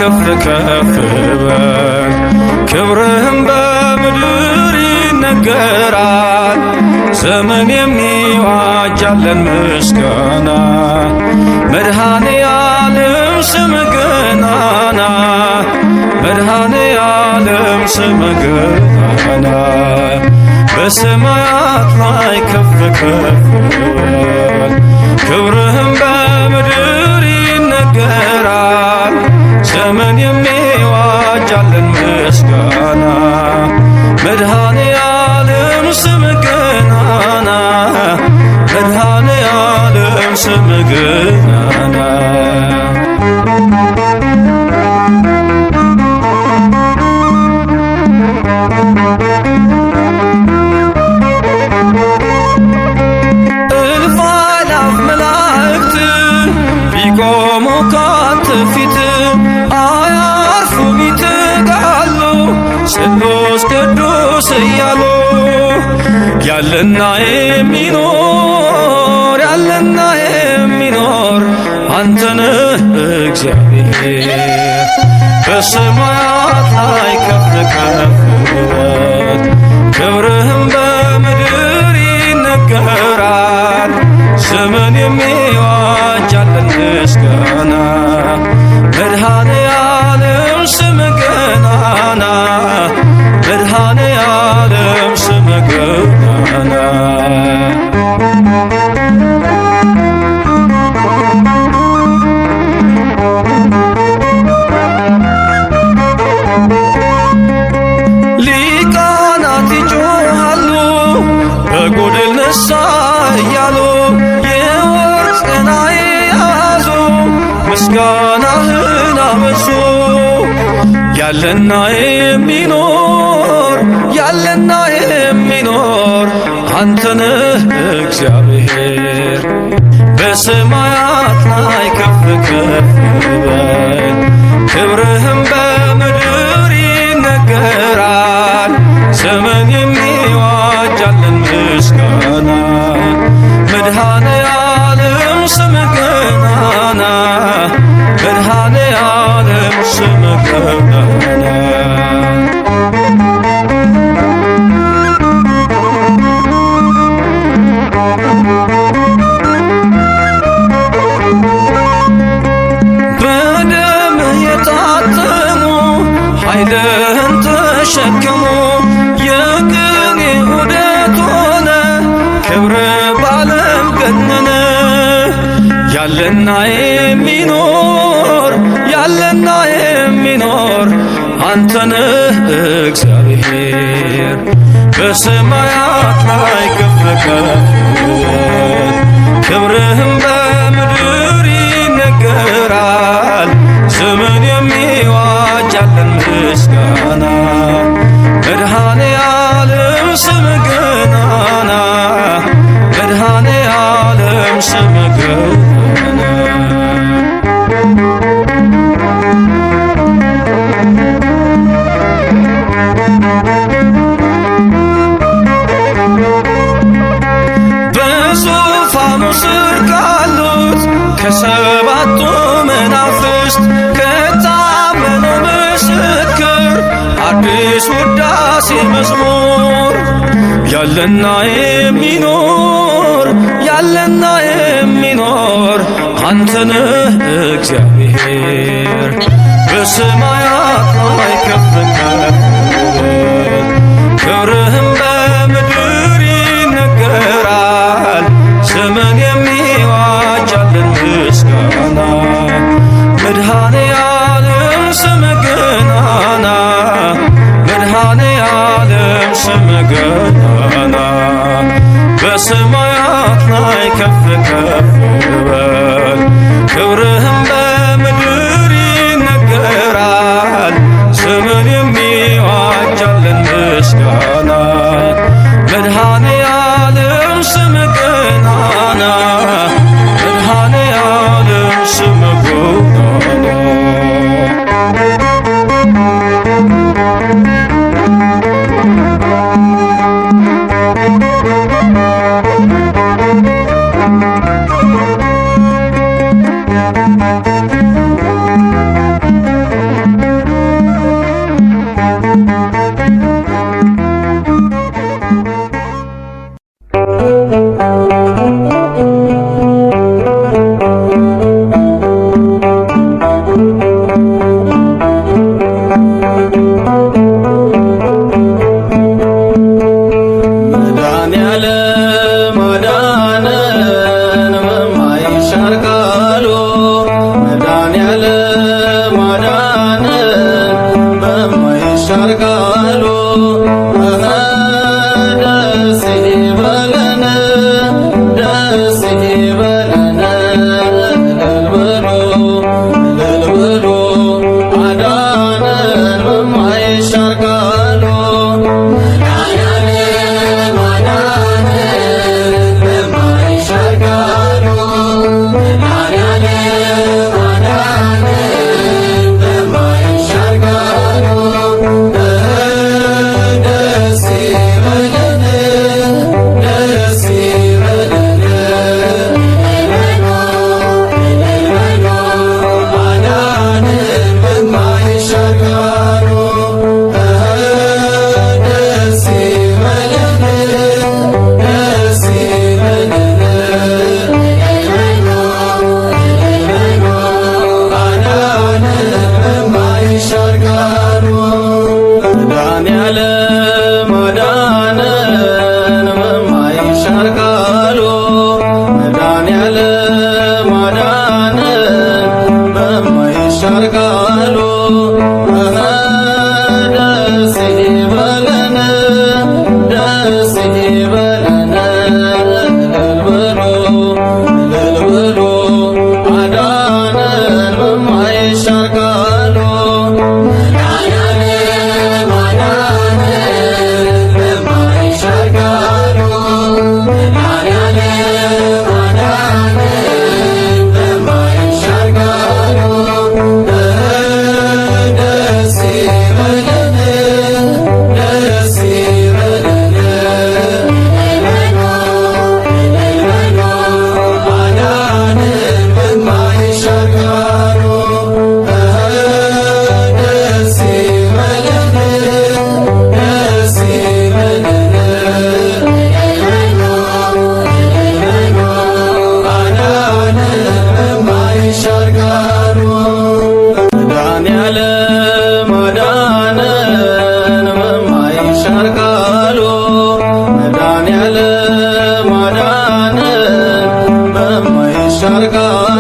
ከፍ ከፍ በል ክብርህም በምድር ይነገራል። ዘመን የሚዋጃለን ምስጋና መድኃኔ ዓለም ስምህ ገናና መድኃኔ ዓለም ስምህ ገናና በሰማያት ላይ ከፍ ከፍ በል ክብርህም በምድር ይነገራል። ዘመን የሚዋጃለን ምስጋና መድኃኔ ዓለም ስምህ ገናና መድኃኔ ዓለም ስምህ ገናና እልፍ አእላፍ መላእክት ቢቆሙ ካንተ ፊት አያርፉም ይተጋሉ ቅዱስ ቅዱስ እያሉ ያለና የሚኖር ያለና የሚኖር አንተ ነህ እግዚአብሔር። በሰማያት ላይ ከፍ ከፍ በል ክብርህም በምድር ይነገራል። ዘመን የሚዋጃለን ምስጋና መድኃኔ ዓለም ስምህ ገናና መድኃኔ ዓለም ስምህ ገናና ሊቃናት ይጮኻሉ በጎድል ነሣ እያሉ የወርቅ ጽና የያዙ ምስጋናህን አበዙ። ያለና የሚኖር ያለና የሚኖር አንተ ነህ እግዚአብሔር። በሰማያት ላይ ከፍ ከፍ በል ክብርህም በምድር ይነገራል። ዘመን የሚዋጃለን ምስጋና መድኃኔ ዓለም ስምህ ገናና መድኃኔ ዓለም ስምህ ገናና በደምህ የታተሙ ኃይልህን ተሸከሙ የቅኔ ዑደት ሆነ ክብርህ በዓለም ገነነ። ያለና የሚኖር ያለና የሚኖር አንተ ነህ እግዚአብሔር። በሰማያት ላይ ከፍ ከፍ በል ክብርህም በምድር ይነገራል። ዘመን የሚዋጃለን ምስጋና መድኃኔ ዓለም ስምህ ገናና መድኃኔ ዓለም ስምህ ገናና በዙፋኑ ስር ካሉት ከሰባቱ መናፍስት ከታመነው ምስክር አዲስ ውዳሴ መዝሙር ያለና የሚኖር ያለና የሚኖር አንተ ነህ እግዚአብሔር። በሰማያት ላይ ከፍ ከፍ በል ክብርህም በምድር ይነገራል። ዘመን የሚዋጃለን ምስጋና መድኃኔ ዓለም ስምህ ገናና መድኃኔ ዓለም ስምህ ገናና በሰማያት ላይ ከፍ ከፍ በል ክብርህም በምድር ይነገራል። ዘመን የሚዋጃለን ምስጋና መድኃኔ ዓለም ስምህ ገናና መድኃኔ ዓለም ስምህ ገናና Thank you. ጻድቃን